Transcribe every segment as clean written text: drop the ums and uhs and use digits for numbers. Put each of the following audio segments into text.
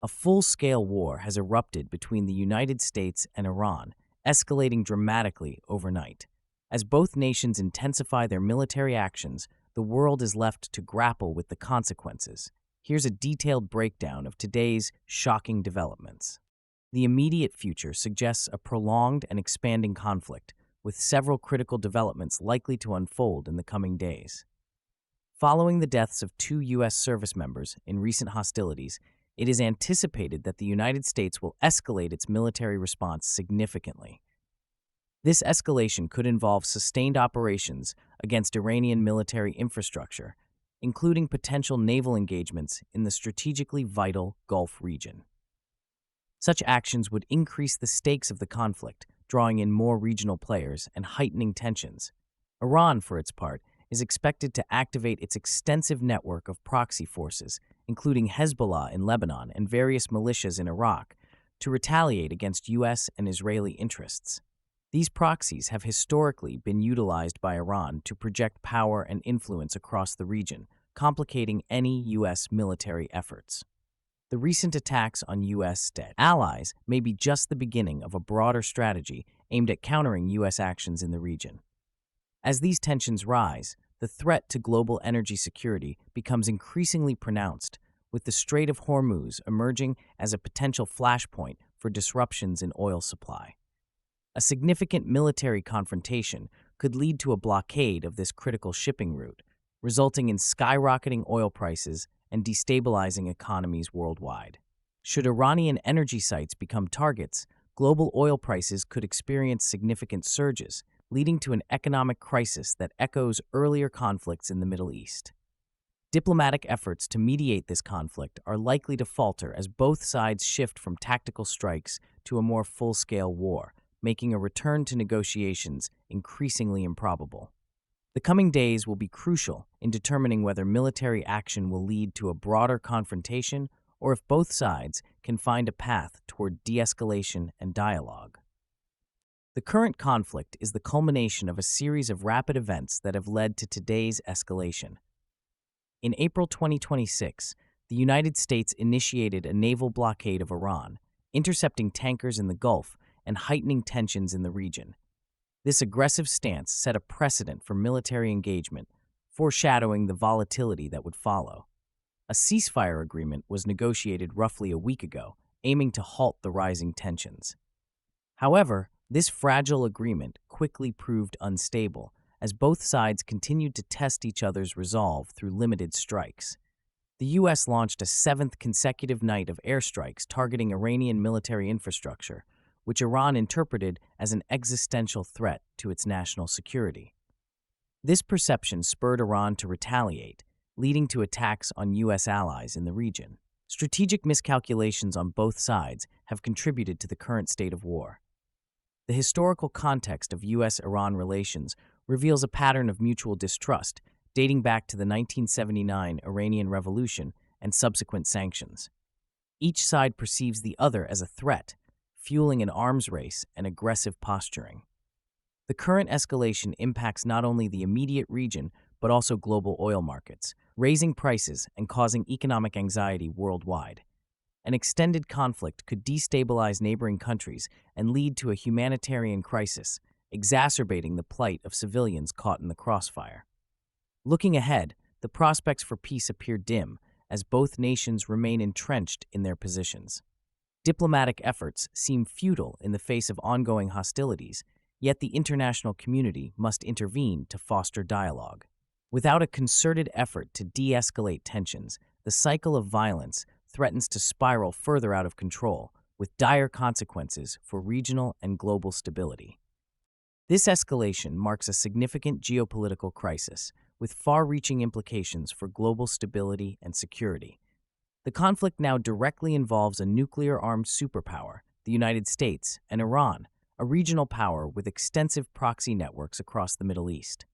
A full-scale war has erupted between the United States and Iran, escalating dramatically overnight. As both nations intensify their military actions, the world is left to grapple with the consequences. Here's a detailed breakdown of today's shocking developments. The immediate future suggests a prolonged and expanding conflict, with several critical developments likely to unfold in the coming days. Following the deaths of two U.S. service members in recent hostilities, it is anticipated that the United States will escalate its military response significantly. This escalation could involve sustained operations against Iranian military infrastructure, including potential naval engagements in the strategically vital Gulf region. Such actions would increase the stakes of the conflict, drawing in more regional players and heightening tensions. Iran, for its part, is expected to activate its extensive network of proxy forces, including Hezbollah in Lebanon and various militias in Iraq, to retaliate against U.S. and Israeli interests. These proxies have historically been utilized by Iran to project power and influence across the region, complicating any U.S. military efforts. The recent attacks on U.S. allies may be just the beginning of a broader strategy aimed at countering U.S. actions in the region. As these tensions rise, the threat to global energy security becomes increasingly pronounced, with the Strait of Hormuz emerging as a potential flashpoint for disruptions in oil supply. A significant military confrontation could lead to a blockade of this critical shipping route, resulting in skyrocketing oil prices and destabilizing economies worldwide. Should Iranian energy sites become targets, global oil prices could experience significant surges, leading to an economic crisis that echoes earlier conflicts in the Middle East. Diplomatic efforts to mediate this conflict are likely to falter as both sides shift from tactical strikes to a more full-scale war, making a return to negotiations increasingly improbable. The coming days will be crucial in determining whether military action will lead to a broader confrontation or if both sides can find a path toward de-escalation and dialogue. The current conflict is the culmination of a series of rapid events that have led to today's escalation. In April 2026, the United States initiated a naval blockade of Iran, intercepting tankers in the Gulf and heightening tensions in the region. This aggressive stance set a precedent for military engagement, foreshadowing the volatility that would follow. A ceasefire agreement was negotiated roughly a week ago, aiming to halt the rising tensions. However, this fragile agreement quickly proved unstable, as both sides continued to test each other's resolve through limited strikes. The U.S. launched a seventh consecutive night of airstrikes targeting Iranian military infrastructure, which Iran interpreted as an existential threat to its national security. This perception spurred Iran to retaliate, leading to attacks on U.S. allies in the region. Strategic miscalculations on both sides have contributed to the current state of war. The historical context of U.S.-Iran relations reveals a pattern of mutual distrust dating back to the 1979 Iranian Revolution and subsequent sanctions. Each side perceives the other as a threat, fueling an arms race and aggressive posturing. The current escalation impacts not only the immediate region but also global oil markets, raising prices and causing economic anxiety worldwide. An extended conflict could destabilize neighboring countries and lead to a humanitarian crisis, exacerbating the plight of civilians caught in the crossfire. Looking ahead, the prospects for peace appear dim as both nations remain entrenched in their positions. Diplomatic efforts seem futile in the face of ongoing hostilities, yet the international community must intervene to foster dialogue. Without a concerted effort to de-escalate tensions, the cycle of violence threatens to spiral further out of control, with dire consequences for regional and global stability. This escalation marks a significant geopolitical crisis, with far-reaching implications for global stability and security. The conflict now directly involves a nuclear-armed superpower, the United States, and Iran, a regional power with extensive proxy networks across the Middle East.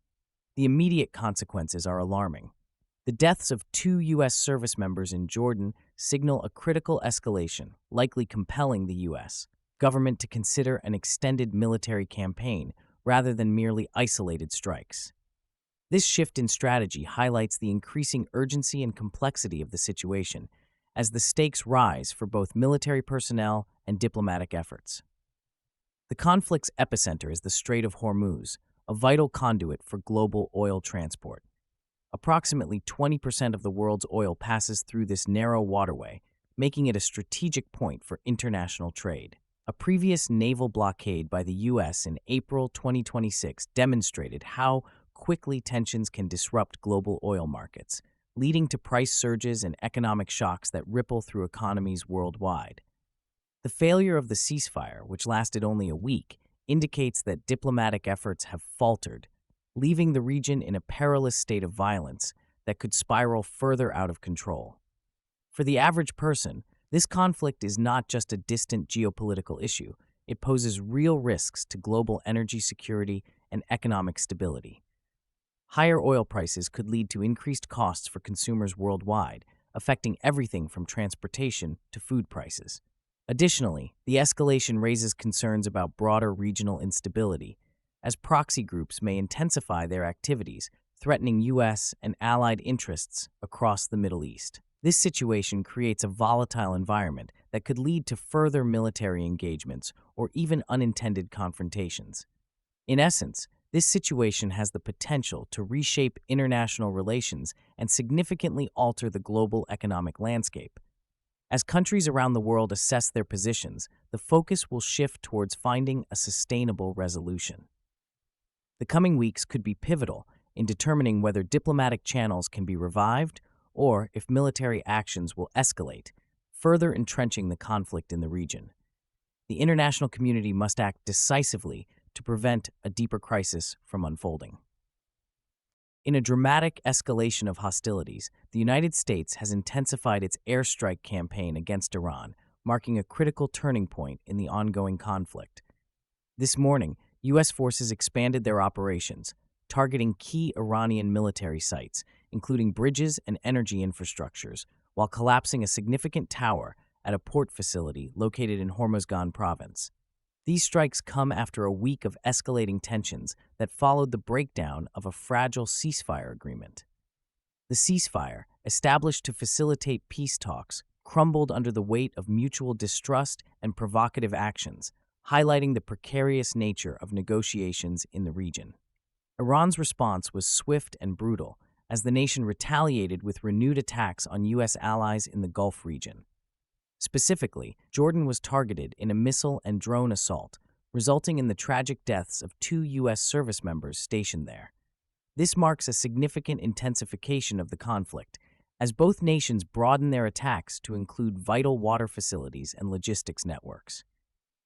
The immediate consequences are alarming. The deaths of two U.S. service members in Jordan signal a critical escalation, likely compelling the U.S. government to consider an extended military campaign rather than merely isolated strikes. This shift in strategy highlights the increasing urgency and complexity of the situation, as the stakes rise for both military personnel and diplomatic efforts. The conflict's epicenter is the Strait of Hormuz, a vital conduit for global oil transport. Approximately 20% of the world's oil passes through this narrow waterway, making it a strategic point for international trade. A previous naval blockade by the U.S. in April 2026 demonstrated how quickly tensions can disrupt global oil markets, leading to price surges and economic shocks that ripple through economies worldwide. The failure of the ceasefire, which lasted only a week, indicates that diplomatic efforts have faltered, leaving the region in a perilous state of violence that could spiral further out of control. For the average person, this conflict is not just a distant geopolitical issue, it poses real risks to global energy security and economic stability. Higher oil prices could lead to increased costs for consumers worldwide, affecting everything from transportation to food prices. Additionally, the escalation raises concerns about broader regional instability, as proxy groups may intensify their activities, threatening U.S. and allied interests across the Middle East. This situation creates a volatile environment that could lead to further military engagements or even unintended confrontations. In essence, this situation has the potential to reshape international relations and significantly alter the global economic landscape. As countries around the world assess their positions, the focus will shift towards finding a sustainable resolution. The coming weeks could be pivotal in determining whether diplomatic channels can be revived or if military actions will escalate, further entrenching the conflict in the region. The international community must act decisively to prevent a deeper crisis from unfolding. In a dramatic escalation of hostilities, the United States has intensified its airstrike campaign against Iran, marking a critical turning point in the ongoing conflict. This morning, U.S. forces expanded their operations, targeting key Iranian military sites, including bridges and energy infrastructures, while collapsing a significant tower at a port facility located in Hormozgan province. These strikes come after a week of escalating tensions that followed the breakdown of a fragile ceasefire agreement. The ceasefire, established to facilitate peace talks, crumbled under the weight of mutual distrust and provocative actions, highlighting the precarious nature of negotiations in the region. Iran's response was swift and brutal, as the nation retaliated with renewed attacks on U.S. allies in the Gulf region. Specifically, Jordan was targeted in a missile and drone assault, resulting in the tragic deaths of 2 U.S. service members stationed there. This marks a significant intensification of the conflict, as both nations broaden their attacks to include vital water facilities and logistics networks.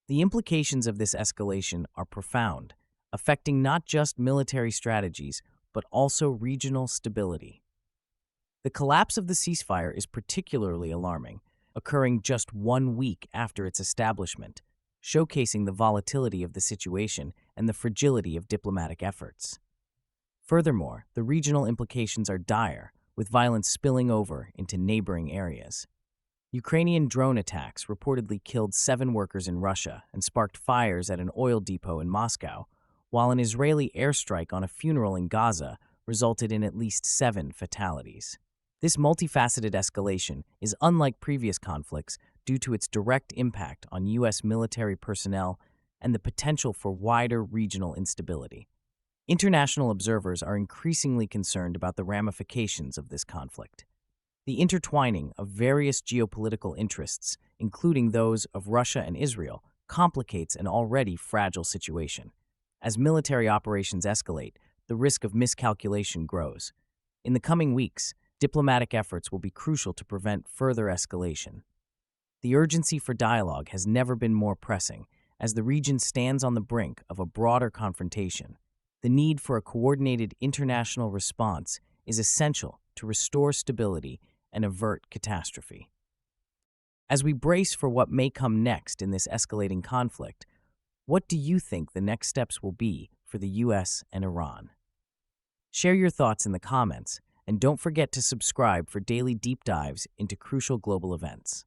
The implications of this escalation are profound, affecting not just military strategies, but also regional stability. The collapse of the ceasefire is particularly alarming, occurring just 1 week after its establishment, showcasing the volatility of the situation and the fragility of diplomatic efforts. Furthermore, the regional implications are dire, with violence spilling over into neighboring areas. Ukrainian drone attacks reportedly killed 7 workers in Russia and sparked fires at an oil depot in Moscow, while an Israeli airstrike on a funeral in Gaza resulted in at least 7 fatalities. This multifaceted escalation is unlike previous conflicts due to its direct impact on U.S. military personnel and the potential for wider regional instability. International observers are increasingly concerned about the ramifications of this conflict. The intertwining of various geopolitical interests, including those of Russia and Israel, complicates an already fragile situation. As military operations escalate, the risk of miscalculation grows. In the coming weeks, diplomatic efforts will be crucial to prevent further escalation. The urgency for dialogue has never been more pressing, as the region stands on the brink of a broader confrontation. The need for a coordinated international response is essential to restore stability and avert catastrophe. As we brace for what may come next in this escalating conflict, what do you think the next steps will be for the U.S. and Iran? Share your thoughts in the comments, and don't forget to subscribe for daily deep dives into crucial global events.